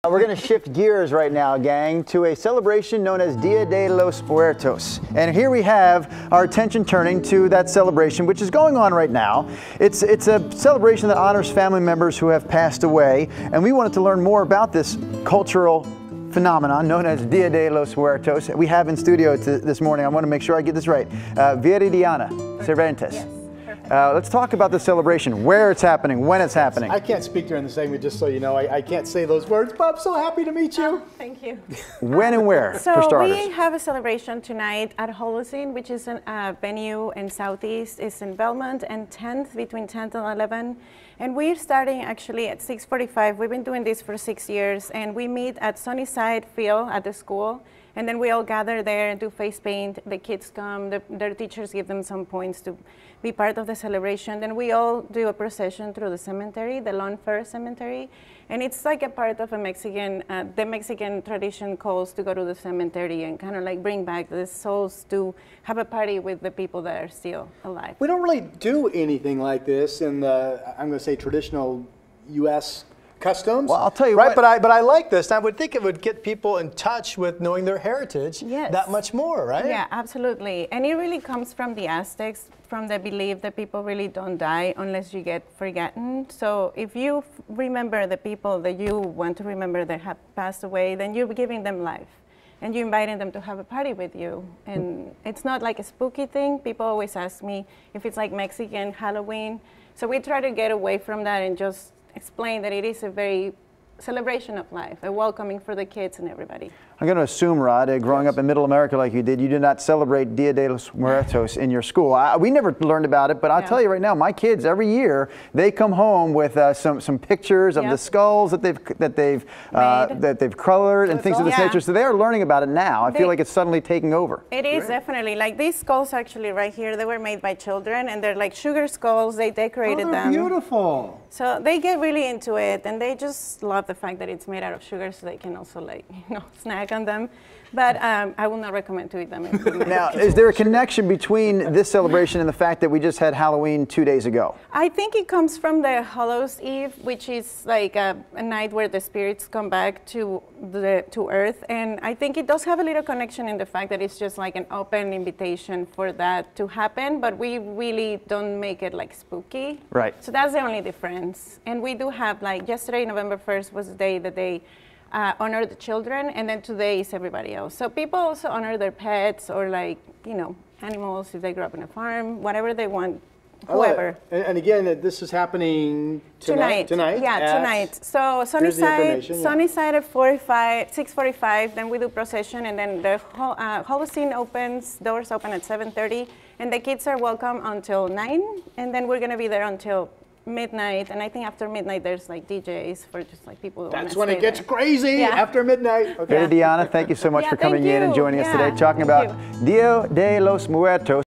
We're going to shift gears right now, gang, to a celebration known as Dia de Los Muertos. And here we have our attention turning to that celebration, which is going on right now. It's a celebration that honors family members who have passed away, and we wanted to learn more about this cultural phenomenon known as Dia de los Muertos. We have in studio this morning, I want to make sure I get this right, Viridiana Cervantes. Yes. Let's talk about the celebration, where it's happening, when it's happening. I can't speak during the segment, just so you know. I can't say those words, but I'm so happy to meet you. Thank you. When and where, for So starters? we have a celebration tonight at Holocene, which is a venue in Southeast. It's in Belmont and 10th, between 10th and 11. And we're starting actually at 6:45. We've been doing this for 6 years, and we meet at Sunnyside Field at the school. And then we all gather there and do face paint. The kids come, their teachers give them some points to be part of the celebration. Then we all do a procession through the cemetery, the Lawn Fair Cemetery. And it's like a part of a Mexican, the Mexican tradition calls to go to the cemetery and kind of like bring back the souls to have a party with the people that are still alive. We don't really do anything like this in the, I'm going to say, traditional U.S. customs. Well, I'll tell you right, what. but I like this. I would think it would get people in touch with knowing their heritage that much more, right? Yeah, absolutely. And it really comes from the Aztecs, from the belief that people really don't die unless you get forgotten. So if you remember the people that you want to remember that have passed away, then you're giving them life. And you're inviting them to have a party with you. And it's not like a spooky thing. People always ask me if it's like Mexican Halloween. So we try to get away from that and just explain that it is a very celebration of life, a welcoming for the kids and everybody. I'm going to assume, Rod, growing up in Middle America like you did not celebrate Dia de los Muertos in your school. We never learned about it, but I'll tell you right now, my kids every year they come home with some pictures of the skulls that they've colored and things of this nature. So they are learning about it now. I feel like it's suddenly taking over. It is definitely like these skulls actually right here. They were made by children, and they're like sugar skulls. They decorated them. Beautiful. So they get really into it, and they just love the fact that it's made out of sugar, so they can also like snack on them. But I will not recommend to eat them. Now, is there a connection between this celebration and the fact that we just had Halloween 2 days ago? I think it comes from the Hallows Eve, which is like a night where the spirits come back to Earth. And I think it does have a little connection in the fact that it's just like an open invitation for that to happen, but we really don't make it like spooky. Right. So that's the only difference. And we do have like yesterday, November 1st, was the day that they honor the children, and then today is everybody else. So people also honor their pets or like, animals if they grew up in a farm, whatever they want, whoever. And again, this is happening tonight? Yeah, tonight. So Sunnyside at 6:45, then we do procession, and then the Holocene opens, doors open at 7:30, and the kids are welcome until 9, and then we're gonna be there until midnight, and I think after midnight there's like DJs for just like people who That's when it gets crazy, after midnight. Okay. Diana, thank you so much for coming in and joining us today, talking about Dia de los Muertos.